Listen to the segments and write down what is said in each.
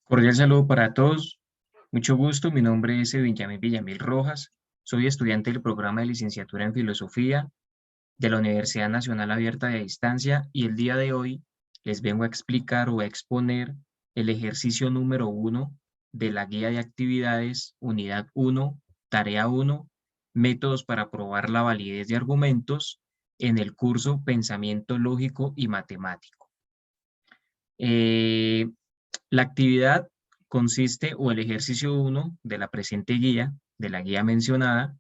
Cordial saludo para todos. Mucho gusto. Mi nombre es Benjamín Villamil Rojas. Soy estudiante del programa de licenciatura en Filosofía de la Universidad Nacional Abierta de Distancia y el día de hoy les vengo a explicar o a exponer el ejercicio número 1 de la guía de actividades, unidad 1, tarea 1, métodos para probar la validez de argumentos en el curso Pensamiento Lógico y Matemático. Eh, la actividad consiste, o el ejercicio 1 de la presente guía, de la guía mencionada,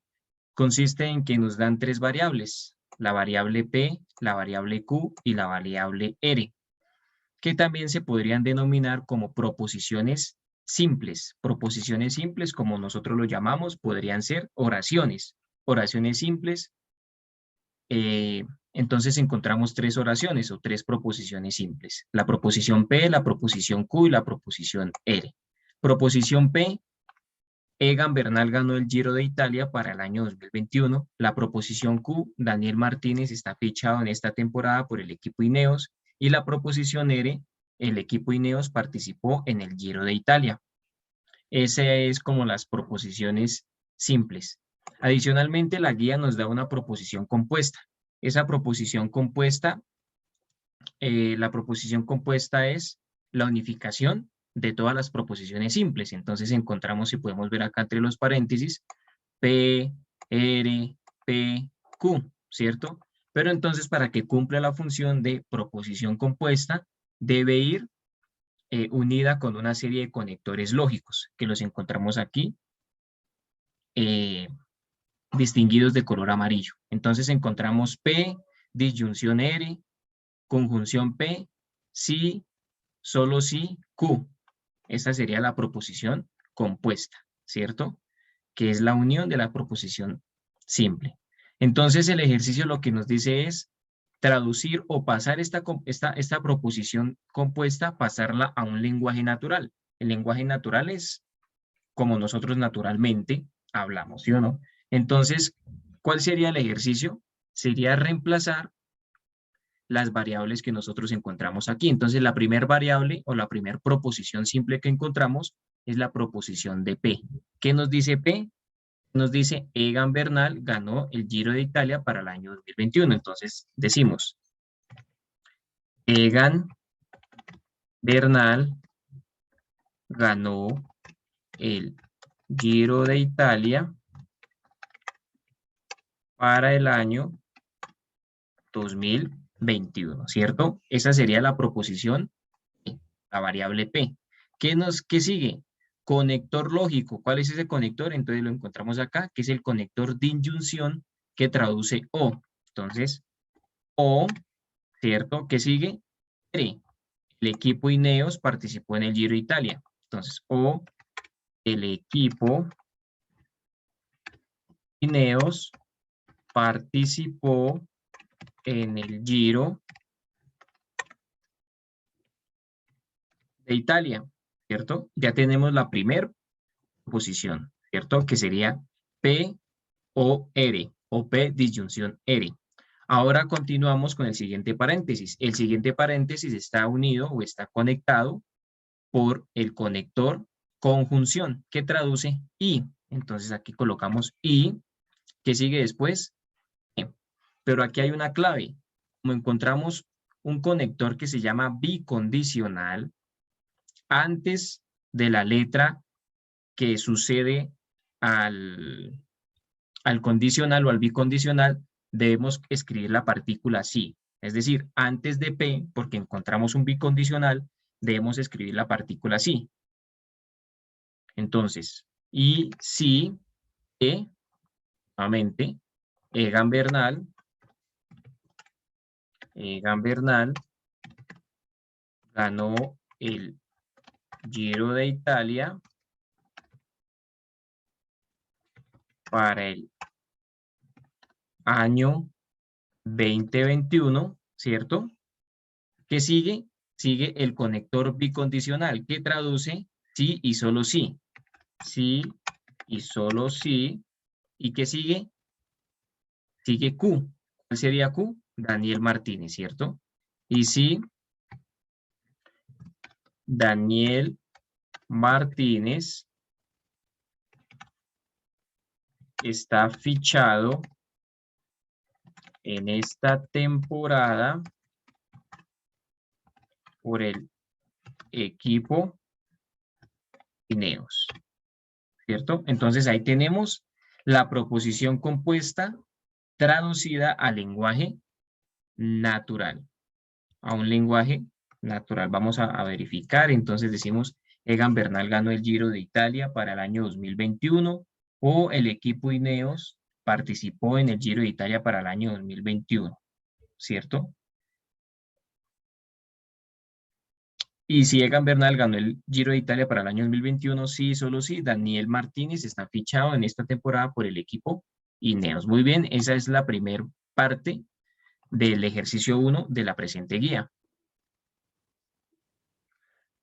consiste en que nos dan tres variables, la variable P, la variable Q y la variable R, que también se podrían denominar como proposiciones simples. Proposiciones simples, como nosotros lo llamamos, podrían ser oraciones. Oraciones simples, entonces encontramos tres oraciones o tres proposiciones simples. La proposición P, la proposición Q y la proposición R. Proposición P, Egan Bernal ganó el Giro de Italia para el año 2021. La proposición Q, Daniel Martínez está fichado en esta temporada por el equipo Ineos. Y la proposición R, el equipo Ineos participó en el Giro de Italia. Esa es como las proposiciones simples. Adicionalmente, la guía nos da una proposición compuesta. Esa proposición compuesta, la proposición compuesta es la unificación de todas las proposiciones simples. Entonces encontramos, si podemos ver acá entre los paréntesis, P, R, P, Q, ¿cierto? Pero entonces para que cumpla la función de proposición compuesta, debe ir unida con una serie de conectores lógicos, que los encontramos aquí, distinguidos de color amarillo. Entonces encontramos P, disyunción R, conjunción P, sí, solo sí, Q. Esta sería la proposición compuesta, ¿cierto? Que es la unión de la proposición simple. Entonces el ejercicio lo que nos dice es traducir o pasar esta proposición compuesta, pasarla a un lenguaje natural. El lenguaje natural es como nosotros naturalmente hablamos, ¿sí o no? Entonces, ¿cuál sería el ejercicio? Sería reemplazar las variables que nosotros encontramos aquí. Entonces, la primera variable o la primera proposición simple que encontramos es la proposición de P. ¿Qué nos dice P? Nos dice Egan Bernal ganó el Giro de Italia para el año 2021. Entonces, decimos Egan Bernal ganó el Giro de Italia para el año 2021, ¿cierto? Esa sería la proposición, la variable P. ¿Qué sigue? Conector lógico. ¿Cuál es ese conector? Entonces lo encontramos acá, que es el conector de inyunción que traduce O. Entonces, O, ¿cierto? ¿Qué sigue? R. El equipo Ineos participó en el Giro de Italia. Entonces, O, el equipo Ineos participó en el Giro de Italia, ¿cierto? Ya tenemos la primera posición, ¿cierto? Que sería P o R, o P disyunción R. Ahora continuamos con el siguiente paréntesis. El siguiente paréntesis está unido o está conectado por el conector conjunción, que traduce I. Entonces aquí colocamos I, que sigue después. Pero aquí hay una clave. Como encontramos un conector que se llama bicondicional, antes de la letra que sucede al condicional o al bicondicional, debemos escribir la partícula sí. Es decir, antes de P, porque encontramos un bicondicional, debemos escribir la partícula sí. Entonces, y sí, nuevamente, Egan Bernal ganó el Giro de Italia para el año 2021, ¿cierto? ¿Qué sigue? Sigue el conector bicondicional, que traduce sí y solo sí. Sí y solo sí. ¿Y qué sigue? Sigue Q. ¿Cuál sería Q? Daniel Martínez, ¿cierto? Y sí, Daniel Martínez está fichado en esta temporada por el equipo Ineos, ¿cierto? Entonces ahí tenemos la proposición compuesta traducida al lenguaje natural, a un lenguaje natural. Vamos a verificar, entonces decimos, Egan Bernal ganó el Giro de Italia para el año 2021 o el equipo Ineos participó en el Giro de Italia para el año 2021, ¿cierto? Y si Egan Bernal ganó el Giro de Italia para el año 2021, sí, solo sí, Daniel Martínez está fichado en esta temporada por el equipo Ineos. Muy bien, esa es la primera parte del ejercicio 1 de la presente guía.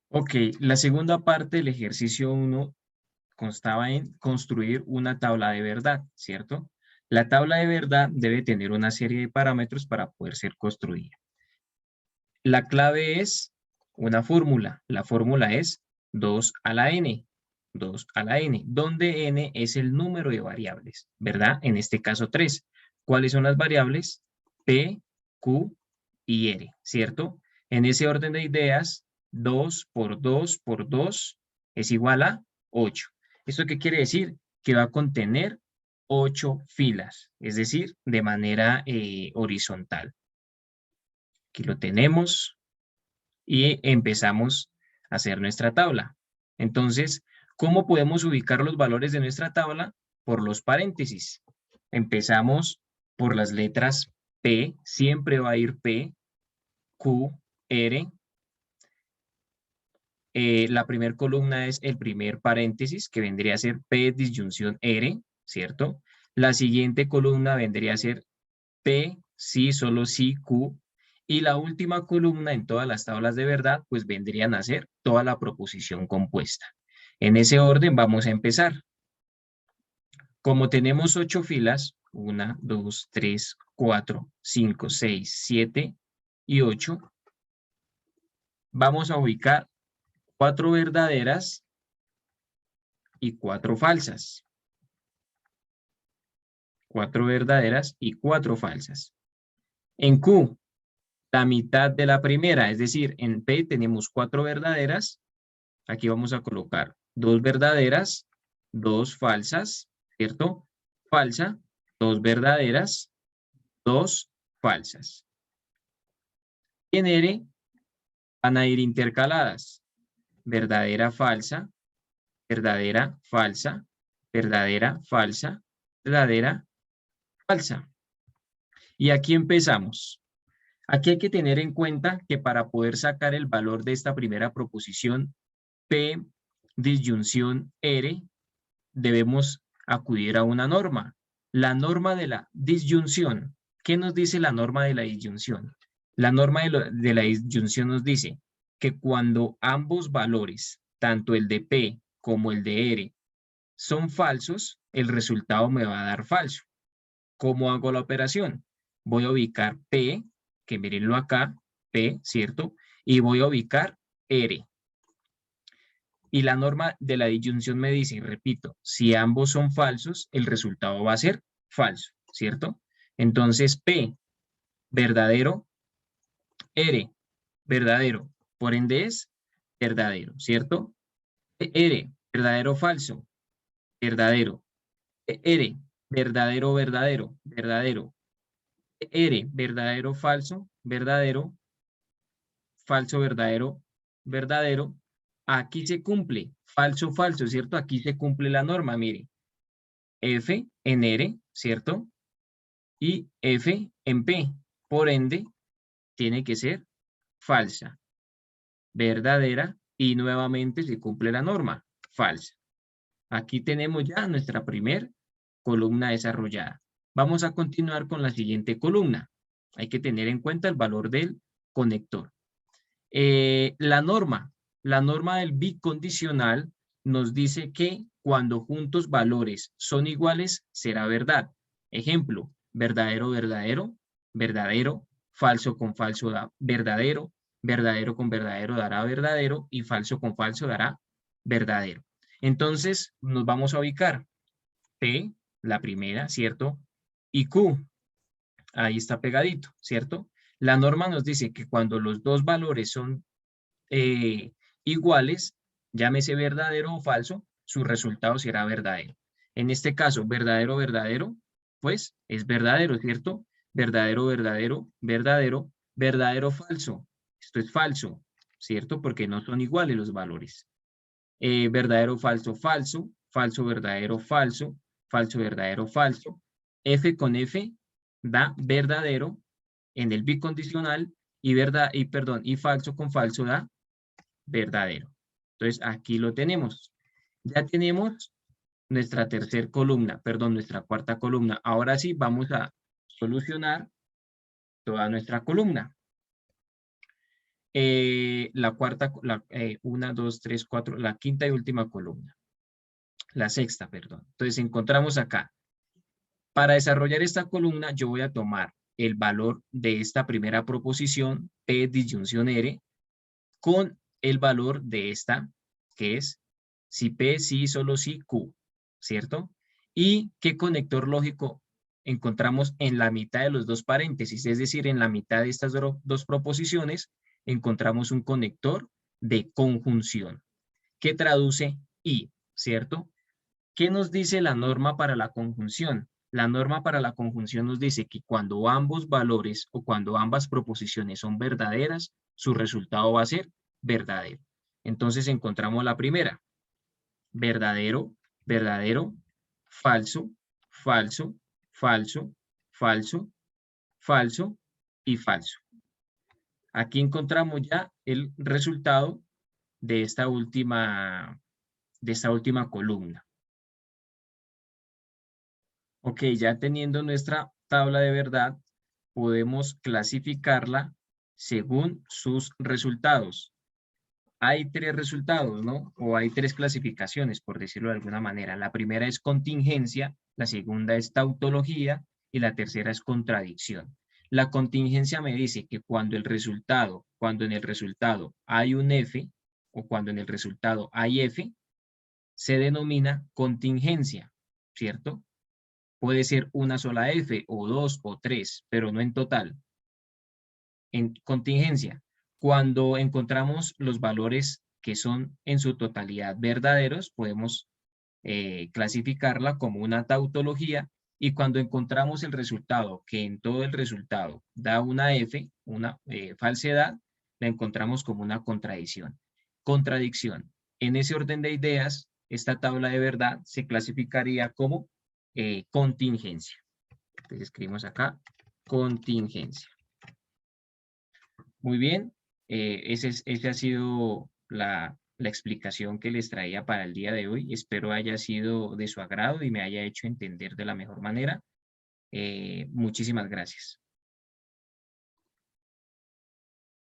Ok, la segunda parte del ejercicio 1 constaba en construir una tabla de verdad, ¿cierto? La tabla de verdad debe tener una serie de parámetros para poder ser construida. La clave es una fórmula. La fórmula es 2 a la n. 2 a la n, donde n es el número de variables, ¿verdad? En este caso 3. ¿Cuáles son las variables? P, Q y R, ¿cierto? En ese orden de ideas, 2 por 2 por 2 es igual a 8. ¿Esto qué quiere decir? Que va a contener 8 filas, es decir, de manera horizontal. Aquí lo tenemos y empezamos a hacer nuestra tabla. Entonces, ¿cómo podemos ubicar los valores de nuestra tabla? Por los paréntesis. Empezamos por las letras P, siempre va a ir P, Q, R. La primera columna es el primer paréntesis, que vendría a ser P disyunción R, ¿cierto? La siguiente columna vendría a ser P, sí, solo sí, Q. Y la última columna en todas las tablas de verdad, pues vendrían a ser toda la proposición compuesta. En ese orden vamos a empezar. Como tenemos 8 filas, 1, 2, 3, 4, 5, 6, 7 y 8, vamos a ubicar 4 verdaderas y 4 falsas. 4 verdaderas y 4 falsas. En Q, la mitad de la primera, es decir, en P tenemos 4 verdaderas. Aquí vamos a colocar 2 verdaderas, 2 falsas, ¿cierto? Falsa, 2 verdaderas, 2 falsas. Y en R van a ir intercaladas. Verdadera, falsa, verdadera, falsa, verdadera, falsa, verdadera, falsa. Y aquí empezamos. Aquí hay que tener en cuenta que para poder sacar el valor de esta primera proposición, P disyunción R, debemos acudir a una norma. La norma de la disyunción. ¿Qué nos dice la norma de la disyunción? La norma de la disyunción nos dice que cuando ambos valores, tanto el de P como el de R, son falsos, el resultado me va a dar falso. ¿Cómo hago la operación? Voy a ubicar P, que mírenlo acá, P, ¿cierto? Y voy a ubicar R. Y la norma de la disyunción me dice, y repito, si ambos son falsos, el resultado va a ser falso, ¿cierto? Entonces, P, verdadero, R, verdadero, por ende es verdadero, ¿cierto? R, verdadero, falso, verdadero. R, verdadero, verdadero, verdadero. R, verdadero, falso, verdadero, falso, verdadero, verdadero. Aquí se cumple, falso, falso, ¿cierto? Aquí se cumple la norma, mire. F en R, ¿cierto? Y F en P. Por ende, tiene que ser falsa, verdadera y nuevamente se cumple la norma, falsa. Aquí tenemos ya nuestra primer columna desarrollada. Vamos a continuar con la siguiente columna. Hay que tener en cuenta el valor del conector. La norma del bicondicional nos dice que cuando juntos valores son iguales, será verdad. Ejemplo, verdadero, verdadero, verdadero, falso con falso da verdadero, verdadero con verdadero dará verdadero y falso con falso dará verdadero. Entonces nos vamos a ubicar P, la primera, ¿cierto? Y Q, ahí está pegadito, ¿cierto? La norma nos dice que cuando los dos valores son iguales, llámese verdadero o falso, su resultado será verdadero. En este caso, verdadero, verdadero, pues es verdadero, ¿cierto? Verdadero, verdadero, verdadero, verdadero, falso. Esto es falso, ¿cierto? Porque no son iguales los valores. Verdadero, falso, falso, falso, verdadero, falso, falso, verdadero, falso. F con F da verdadero en el bicondicional y falso con falso da verdadero. Entonces, aquí lo tenemos. Ya tenemos nuestra tercera columna, perdón, nuestra cuarta columna. Ahora sí, vamos a solucionar toda nuestra columna. La cuarta, una, dos, tres, cuatro, la quinta y última columna. La sexta, perdón. Entonces, encontramos acá. Para desarrollar esta columna, yo voy a tomar el valor de esta primera proposición, P disyunción R, con el valor de esta, que es si P, sí, solo sí, Q, ¿cierto? ¿Y qué conector lógico encontramos en la mitad de los dos paréntesis? Es decir, en la mitad de estas dos proposiciones encontramos un conector de conjunción que traduce I, ¿cierto? ¿Qué nos dice la norma para la conjunción? La norma para la conjunción nos dice que cuando ambos valores o cuando ambas proposiciones son verdaderas, su resultado va a ser verdadero. Entonces encontramos la primera. Verdadero, verdadero, falso, falso, falso, falso, falso y falso. Aquí encontramos ya el resultado de esta última columna. Ok, ya teniendo nuestra tabla de verdad, podemos clasificarla según sus resultados. Hay tres resultados, ¿no? O hay tres clasificaciones, por decirlo de alguna manera. La primera es contingencia, la segunda es tautología y la tercera es contradicción. La contingencia me dice que cuando en el resultado hay un F o cuando en el resultado hay F, se denomina contingencia, ¿cierto? Puede ser una sola F o dos o tres, pero no en total. En contingencia, cuando encontramos los valores que son en su totalidad verdaderos, podemos clasificarla como una tautología, y cuando encontramos el resultado que en todo el resultado da una F, una falsedad, la encontramos como una contradicción. Contradicción. En ese orden de ideas, esta tabla de verdad se clasificaría como contingencia. Entonces escribimos acá contingencia. Muy bien, esa ha sido la explicación que les traía para el día de hoy. Espero haya sido de su agrado y me haya hecho entender de la mejor manera. Muchísimas gracias.